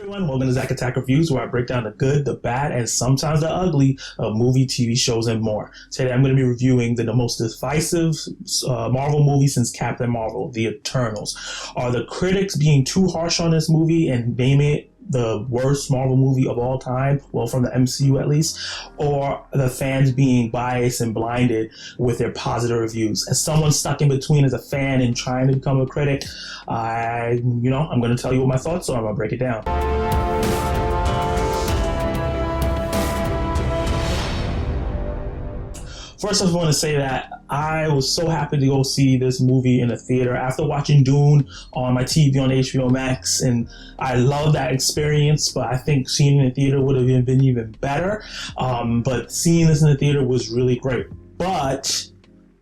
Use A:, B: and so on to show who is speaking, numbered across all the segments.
A: Everyone, welcome to Zach Attack Reviews, where I break down the good, the bad, and sometimes the ugly of movie, TV shows, and more. Today I'm going to be reviewing the most divisive Marvel movie since Captain Marvel, The Eternals. Are the critics being too harsh on this movie and naming it the worst Marvel movie of all time, well, from the MCU at least, or the fans being biased and blinded with their positive reviews? As someone stuck in between as a fan and trying to become a critic, I'm going to tell you what my thoughts are. I'm going to break it down. First, I just want to say that I was so happy to go see this movie in the theater after watching Dune on my TV on HBO Max, and I love that experience, but I think seeing it in the theater would have been even better. But seeing this in the theater was really great. But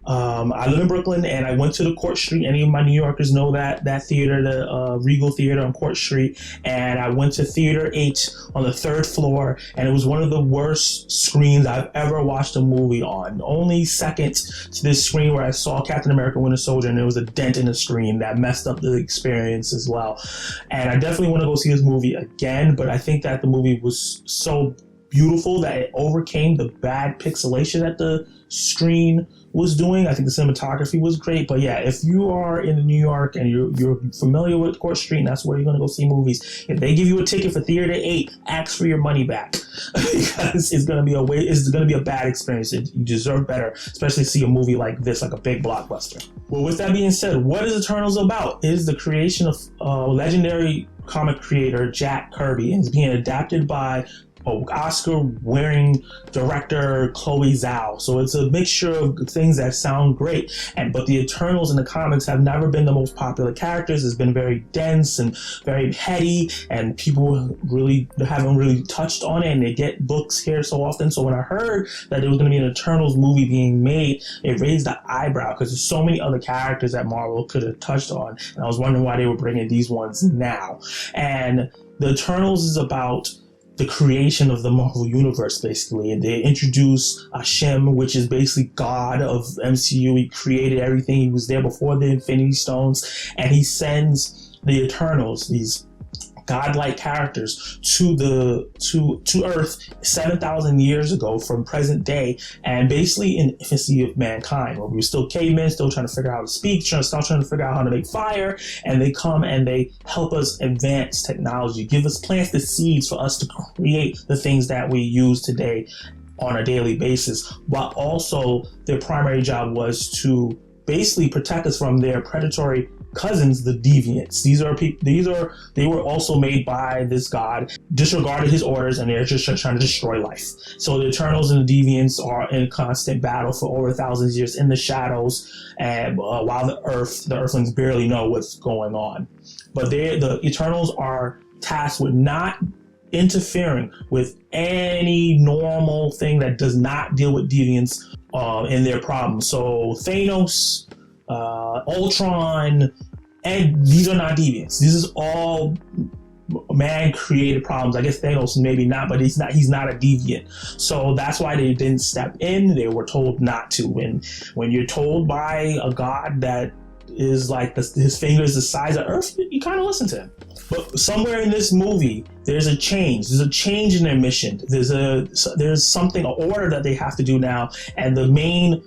A: I live in Brooklyn, and I went to the Court Street. Any of my New Yorkers know that theater, the Regal Theater on Court Street. And I went to Theater 8 on the 3rd floor, and it was one of the worst screens I've ever watched a movie on. Only second to this screen where I saw Captain America: Winter Soldier, and there was a dent in the screen that messed up the experience as well. And I definitely want to go see this movie again, but I think that the movie was so beautiful that it overcame the bad pixelation that the screen was doing. I think the cinematography was great. But yeah, if you are in New York and you're familiar with Court Street, and that's where you're going to go see movies, if they give you a ticket for Theater 8, ask for your money back because it's going to be a bad experience. You deserve better, especially to see a movie like this, like a big blockbuster. Well, with that being said, what is Eternals about? It is the creation of legendary comic creator Jack Kirby, and it's being adapted by Oscar-winning director Chloe Zhao. So it's a mixture of things that sound great. But the Eternals in the comics have never been the most popular characters. It's been very dense and very heady, and people haven't really touched on it, and they get books here so often. So when I heard that there was going to be an Eternals movie being made, it raised the eyebrow because there's so many other characters that Marvel could have touched on, and I was wondering why they were bringing these ones now. And the Eternals is about the creation of the Marvel Universe, basically. And they introduce Hashem, which is basically God of MCU. He created everything. He was there before the Infinity Stones. And he sends the Eternals, these godlike characters, to Earth 7,000 years ago from present day, and basically in the infancy of mankind, where we were still cavemen, still trying to figure out how to speak, trying to figure out how to make fire. And they come and they help us advance technology, give us plants the seeds for us to create the things that we use today on a daily basis. But also their primary job was to basically protect us from their predatory cousins, the deviants. They were also made by this god, disregarded his orders, and they're just trying to destroy life. So the Eternals and the deviants are in constant battle for over 1,000 years in the shadows, and while the Earthlings barely know what's going on. But the Eternals are tasked with not interfering with any normal thing that does not deal with deviants in their problems. So Thanos, Ultron, and these are not deviants. This is all man-created problems. I guess Thanos maybe not, but he's not a deviant. So that's why they didn't step in. They were told not to. And when you're told by a god that is like his finger is the size of Earth, you kind of listen to him. But somewhere in this movie, there's a change. There's a change in their mission. There's something, an order that they have to do now. And the main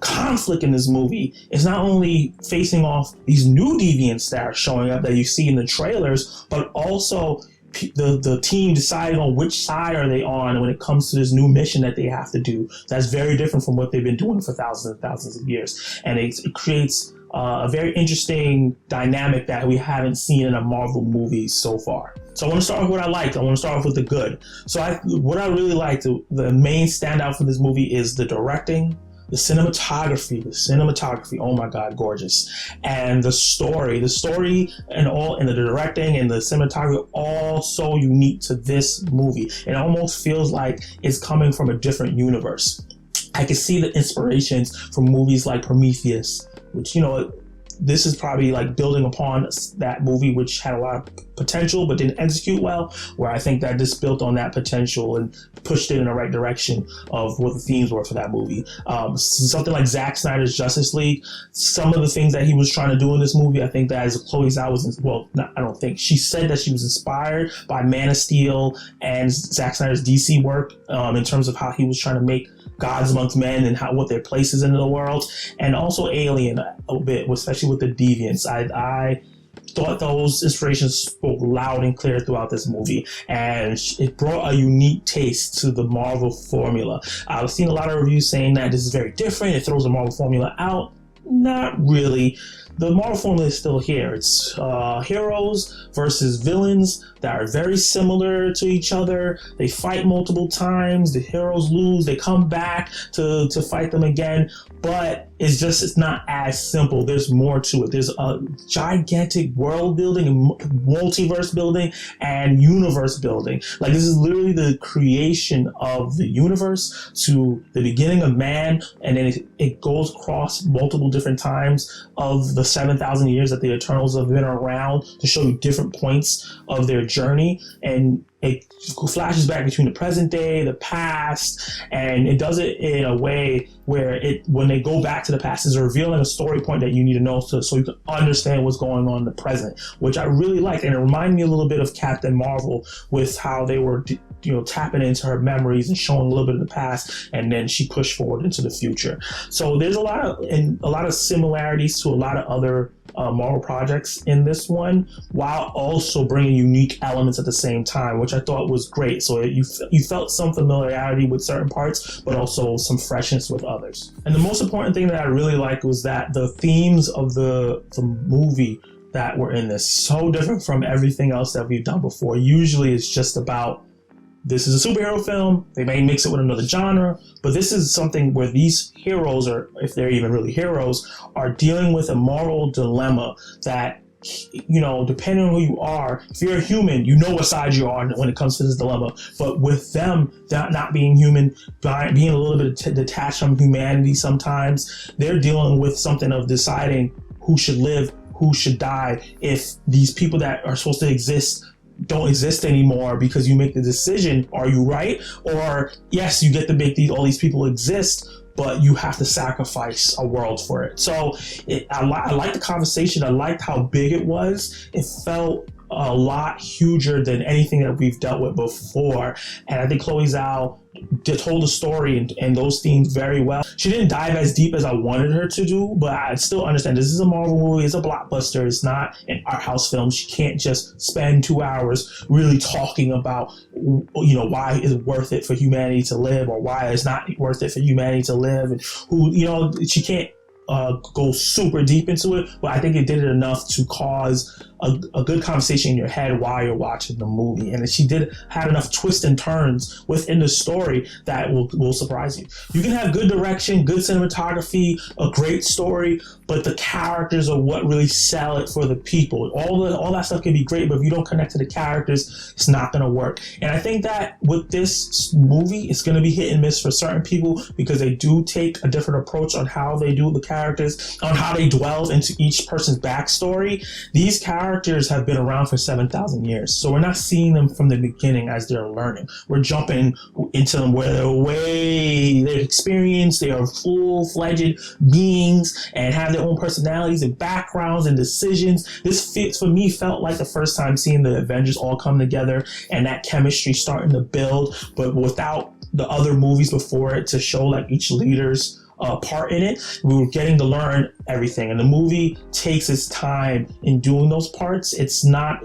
A: conflict in this movie is not only facing off these new deviants that are showing up that you see in the trailers, but also the team deciding on which side are they on when it comes to this new mission that they have to do. That's very different from what they've been doing for thousands and thousands of years. And it creates a very interesting dynamic that we haven't seen in a Marvel movie so far. So I want to start with what I liked. I want to start off with the good. So what I really liked, the main standout for this movie is the directing, the cinematography, oh my God, gorgeous. And the story and the directing and the cinematography, all so unique to this movie. It almost feels like it's coming from a different universe. I can see the inspirations from movies like Prometheus, which, this is probably like building upon that movie, which had a lot of potential but didn't execute well, where I think that this built on that potential and pushed it in the right direction of what the themes were for that movie. Something like Zack Snyder's Justice League, some of the things that he was trying to do in this movie, I think that as Chloe Zhao was, I don't think, she said that she was inspired by Man of Steel and Zack Snyder's DC work in terms of how he was trying to make gods amongst men and what their place is in the world, and also Alien a bit, especially with the deviants. I thought those inspirations spoke loud and clear throughout this movie, and it brought a unique taste to the Marvel formula. I've seen a lot of reviews saying that this is very different, it throws the Marvel formula out. Not really. The Marvel formula is still here. It's heroes versus villains that are very similar to each other. They fight multiple times. The heroes lose. They come back to fight them again. But it's not as simple. There's more to it. There's a gigantic world building and multiverse building and universe building. Like, this is literally the creation of the universe to the beginning of man, and then it goes across multiple different times of the 7,000 years that the Eternals have been around to show you different points of their journey, and it flashes back between the present day, the past, and it does it in a way where when they go back to the past, is revealing a story point that you need to know so you can understand what's going on in the present, which I really liked. And it reminded me a little bit of Captain Marvel with how they were, tapping into her memories and showing a little bit of the past, and then she pushed forward into the future. So there's a lot of similarities to a lot of other Marvel projects in this one, while also bringing unique elements at the same time, which I thought was great. So you felt some familiarity with certain parts, but also some freshness with others. And the most important thing that I really liked was that the themes of the movie that were in this, so different from everything else that we've done before. Usually it's just about, this is a superhero film, they may mix it with another genre, but this is something where these heroes, or if they're even really heroes, are dealing with a moral dilemma that, depending on who you are, if you're a human, you know what side you are when it comes to this dilemma. But with them not being human, being a little bit detached from humanity sometimes, they're dealing with something of deciding who should live, who should die, if these people that are supposed to exist don't exist anymore because you make the decision. Are you right? Or yes, you get to make all these people exist, but you have to sacrifice a world for it. So I liked the conversation. I liked how big it was. It felt a lot huger than anything that we've dealt with before. And I think Chloe Zhao told the story and those themes very well. She didn't dive as deep as I wanted her to do, but I still understand this is a Marvel movie, it's a blockbuster, it's not an art house film. She can't just spend 2 hours really talking about, why it's worth it for humanity to live, or why it's not worth it for humanity to live, and she can't go super deep into it, but I think it did it enough to cause a good conversation in your head while you're watching the movie. And she had enough twists and turns within the story that will surprise you. You can have good direction, good cinematography, a great story, but the characters are what really sell it for the people. All that stuff can be great, but if you don't connect to the characters, it's not going to work. And I think that with this movie, it's going to be hit and miss for certain people because they do take a different approach on how they do the characters, on how they dwell into each person's backstory. These characters have been around for 7,000 years, so we're not seeing them from the beginning as they're learning. We're jumping into them where they're experienced, they are full-fledged beings and have their own personalities and backgrounds and decisions. This for me felt like the first time seeing the Avengers all come together and that chemistry starting to build, but without the other movies before it to show like each leader's part in it. We were getting to learn everything, and the movie takes its time in doing those parts. It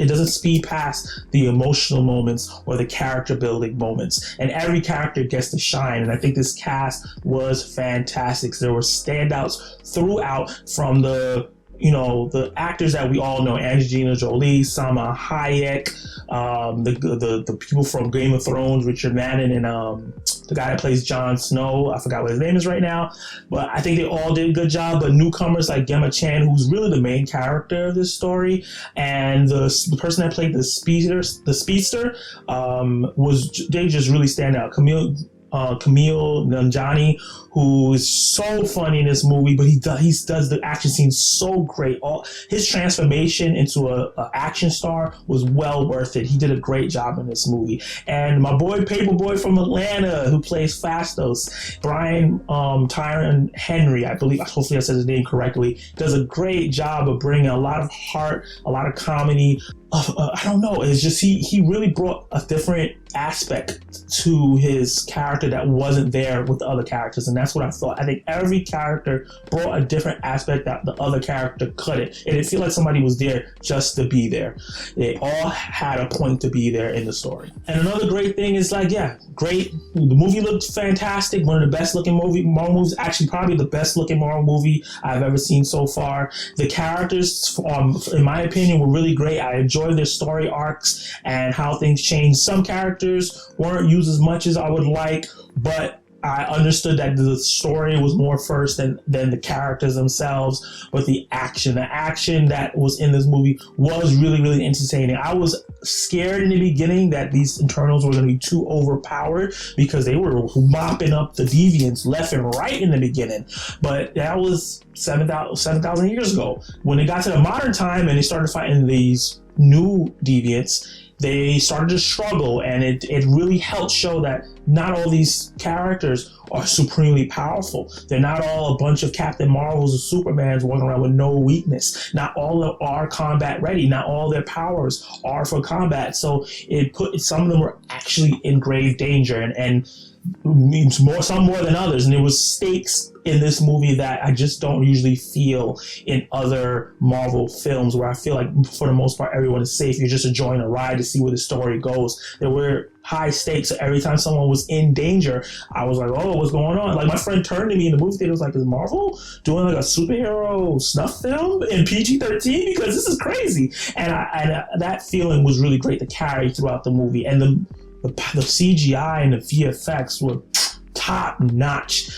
A: doesn't speed past the emotional moments or the character building moments, and every character gets to shine. And I think this cast was fantastic. There were standouts throughout, from the actors that we all know: Angelina Jolie, Salma Hayek, the people from Game of Thrones, Richard Madden, and the guy that plays Jon Snow. I forgot what his name is right now, but I think they all did a good job. But newcomers like Gemma Chan, who's really the main character of this story, and the person that played the speedster, they just really stand out. Kumail Kumail Nanjiani, who is so funny in this movie, but he does the action scenes so great. All his transformation into a action star was well worth it. He did a great job in this movie. And my boy Paperboy from Atlanta, who plays Phastos, Brian Tyree Henry, I believe, hopefully I said his name correctly, does a great job of bringing a lot of heart, a lot of comedy. I don't know. It's just he really brought a different aspect to his character that wasn't there with the other characters, and that's what I thought. I think every character brought a different aspect that the other character couldn't. It didn't feel like somebody was there just to be there. They all had a point to be there in the story. And another great thing is great. The movie looked fantastic. One of the best looking Marvel movies. Actually, probably the best looking Marvel movie I've ever seen so far. The characters, in my opinion, were really great. I enjoyed their story arcs and how things changed. Some characters weren't used as much as I would like, but I understood that the story was more first than the characters themselves. But the action that was in this movie was really, really entertaining. I was scared in the beginning that these Eternals were going to be too overpowered because they were mopping up the deviants left and right in the beginning. But that was 7,000 years ago. When it got to the modern time and they started fighting these new deviants, they started to struggle, and it really helped show that not all these characters are supremely powerful. They're not all a bunch of Captain Marvels or Supermans walking around with no weakness. Not all are combat ready. Not all their powers are for combat. So some of them were actually in grave danger, and some more than others. And there was stakes in this movie that I just don't usually feel in other Marvel films, where I feel like for the most part everyone is safe. You're just enjoying a ride to see where the story goes. There were high stakes, so every time someone was in danger, I was like, oh, what's going on? Like, my friend turned to me in the movie theater, was like, is Marvel doing like a superhero snuff film in PG-13? Because this is crazy. And that feeling was really great to carry throughout the movie. And the CGI and the VFX were top notch.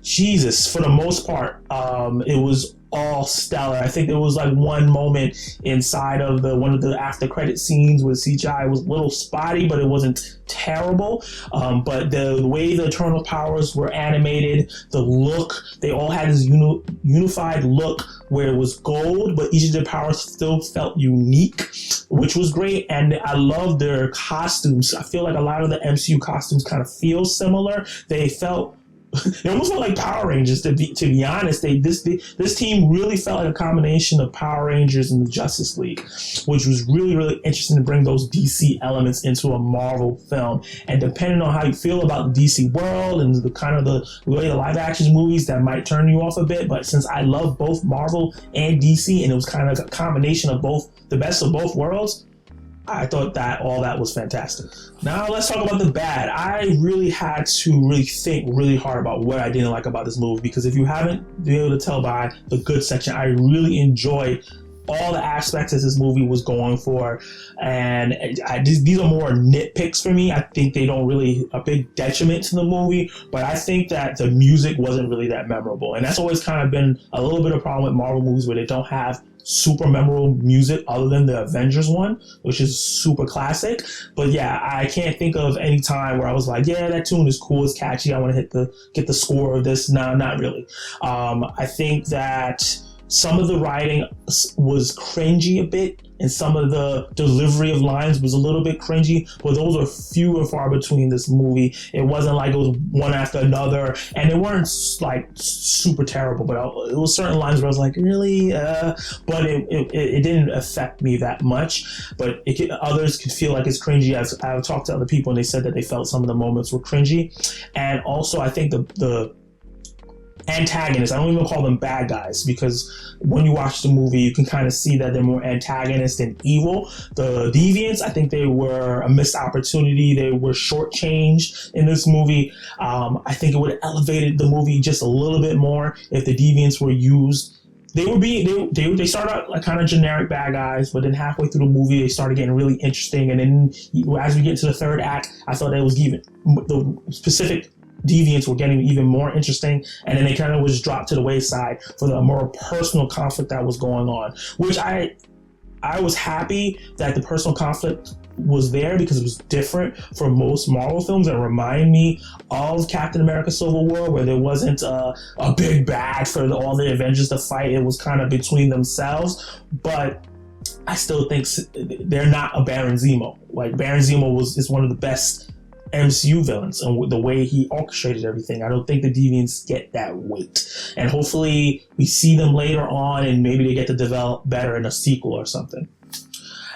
A: Jesus, for the most part, it was all stellar. I think there was like one moment inside of one of the after credit scenes where the CGI was a little spotty, but it wasn't terrible. But the way the Eternal powers were animated, the look, they all had this unified look where it was gold, but each of their powers still felt unique, which was great. And I love their costumes. I feel like a lot of the MCU costumes kind of feel similar. They almost felt like Power Rangers, to be honest. This team really felt like a combination of Power Rangers and the Justice League, which was really, really interesting to bring those DC elements into a Marvel film. And depending on how you feel about the DC world and the way the live action movies, that might turn you off a bit. But since I love both Marvel and DC, and it was kind of a combination of both, the best of both worlds, I thought that all that was fantastic. Now let's talk about the bad. I really had to think really hard about what I didn't like about this movie, because if you haven't been able to tell by the good section, I really enjoyed all the aspects that this movie was going for. And these are more nitpicks for me. I think they don't really a big detriment to the movie, but I think that the music wasn't really that memorable. And that's always kind of been a little bit of a problem with Marvel movies, where they don't have super memorable music other than the Avengers one, which is super classic. But yeah, I can't think of any time where I was like, yeah, that tune is cool, it's catchy, I want to get the score of this. No, not really. I think that some of the writing was cringy a bit, and some of the delivery of lines was a little bit cringy, but those are few and far between this movie. It wasn't like it was one after another, and they weren't like super terrible, but it was certain lines where I was like, really? But it didn't affect me that much, but others could feel like it's cringy. I've talked to other people, and they said that they felt some of the moments were cringy. And also, I think the antagonists, I don't even call them bad guys, because when you watch the movie you can kind of see that they're more antagonist than evil. The deviants, I think they were a missed opportunity. They were shortchanged in this movie. I think it would have elevated the movie just a little bit more if the deviants were used. They started out like kind of generic bad guys, but then halfway through the movie they started getting really interesting, and then as we get to the third act, I thought that was even the specific deviants were getting even more interesting, and then they kind of was dropped to the wayside for the more personal conflict that was going on, which I was happy that the personal conflict was there because it was different from most Marvel films and remind me of Captain America Civil War, where there wasn't a big bad for all the Avengers to fight. It was kind of between themselves, but I still think they're not a Baron Zemo. Like, Baron Zemo is one of the best MCU villains, and the way he orchestrated everything, I don't think the Deviants get that weight. And hopefully we see them later on, and maybe they get to develop better in a sequel or something.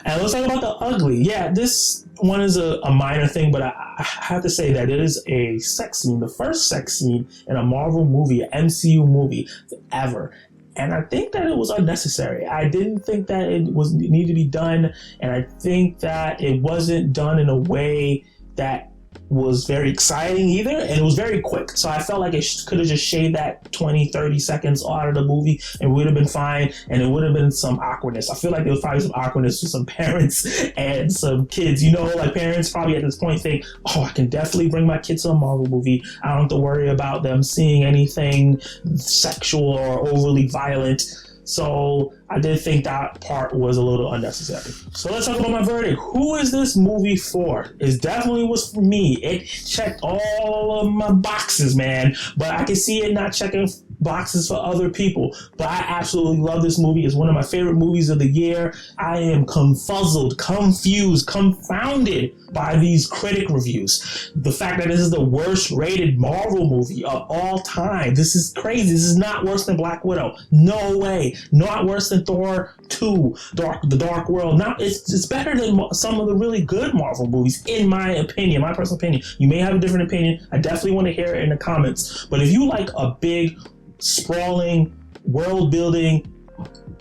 A: And let's talk about the ugly. Yeah, this one is a minor thing, but I have to say that it is a sex scene, the first sex scene in a Marvel movie, an MCU movie ever. And I think that it was unnecessary. I didn't think that it needed to be done, and I think that it wasn't done in a way that was very exciting either, and it was very quick. So I felt like it could have just shaved that 20-30 seconds out of the movie and would have been fine, and it would have been some awkwardness. I feel like there was probably some awkwardness with some parents and some kids. You know, like, parents probably at this point think, oh, I can definitely bring my kids to a Marvel movie. I don't have to worry about them seeing anything sexual or overly violent. So I did think that part was a little unnecessary. So let's talk about my verdict. Who is this movie for? It definitely was for me. It checked all of my boxes, man. But I can see it not checking boxes for other people. But I absolutely love this movie. It's one of my favorite movies of the year. I am confuzzled, confused, confounded by these critic reviews. The fact that this is the worst rated Marvel movie of all time. This is crazy. This is not worse than Black Widow. No way. Not worse than Thor 2, The Dark World. Now, it's better than some of the really good Marvel movies, in my opinion, my personal opinion. You may have a different opinion. I definitely want to hear it in the comments. But if you like a big, sprawling, world-building,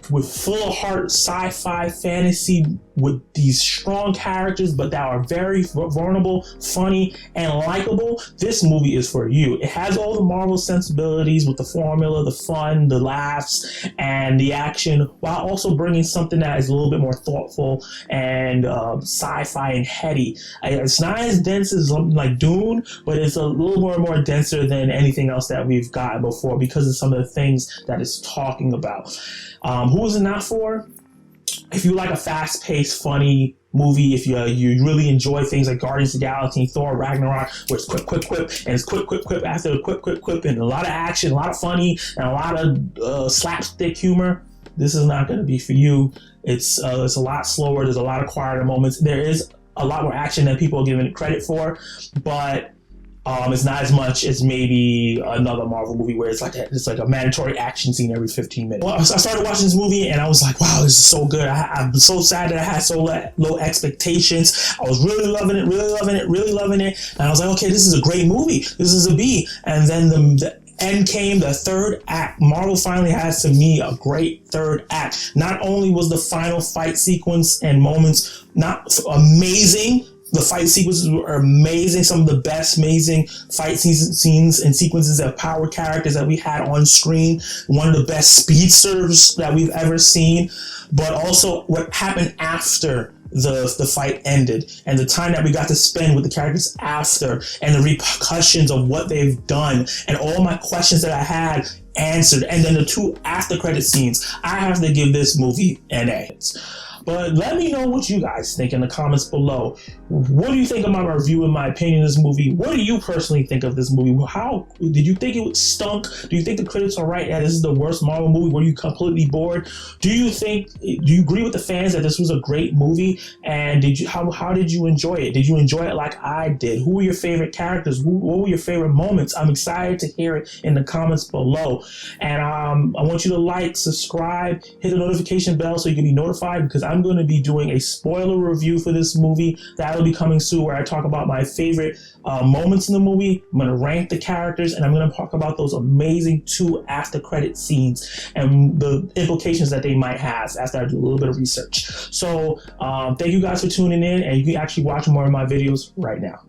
A: with full of heart sci-fi fantasy with these strong characters but that are very vulnerable, funny, and likable, this movie is for you. It has all the Marvel sensibilities with the formula, the fun, the laughs, and the action, while also bringing something that is a little bit more thoughtful and sci-fi and heady. It's not as dense as something like Dune, but it's a little more denser than anything else that we've gotten before because of some of the things that it's talking about. Who is it not for? If you like a fast-paced, funny movie, if you really enjoy things like Guardians of the Galaxy, Thor, Ragnarok, where it's quick, and it's quick after the quick, and a lot of action, a lot of funny, and a lot of slapstick humor, this is not going to be for you. It's a lot slower. There's a lot of quieter moments. There is a lot more action than people are giving it credit for, but it's not as much as maybe another Marvel movie where it's like a mandatory action scene every 15 minutes. Well, I started watching this movie and I was like, wow, this is so good. I'm so sad that I had so low expectations. I was really loving it. And I was like, okay, this is a great movie. This is a B. And then the end came, the third act. Marvel finally has, to me, a great third act. Not only was the final fight sequence and moments not amazing, the fight sequences were amazing. Some of the best amazing fight scenes and sequences of power characters that we had on screen. One of the best speedsters that we've ever seen. But also what happened after the fight ended and the time that we got to spend with the characters after and the repercussions of what they've done and all my questions that I had answered. And then the two after credit scenes. I have to give this movie an A. But let me know what you guys think in the comments below. What do you think of my review and my opinion of this movie? What do you personally think of this movie? How did you think it stunk? Do you think the critics are right? Yeah, this is the worst Marvel movie. Were you completely bored? Do you agree with the fans that this was a great movie? And how did you enjoy it? Did you enjoy it like I did? Who were your favorite characters? What were your favorite moments? I'm excited to hear it in the comments below. And I want you to like, subscribe, hit the notification bell so you can be notified, because I'm going to be doing a spoiler review for this movie that'll be coming soon, where I talk about my favorite moments in the movie. I'm going to rank the characters, and I'm going to talk about those amazing 2 after credit scenes and the implications that they might have after I do a little bit of research. So thank you guys for tuning in, and you can actually watch more of my videos right now.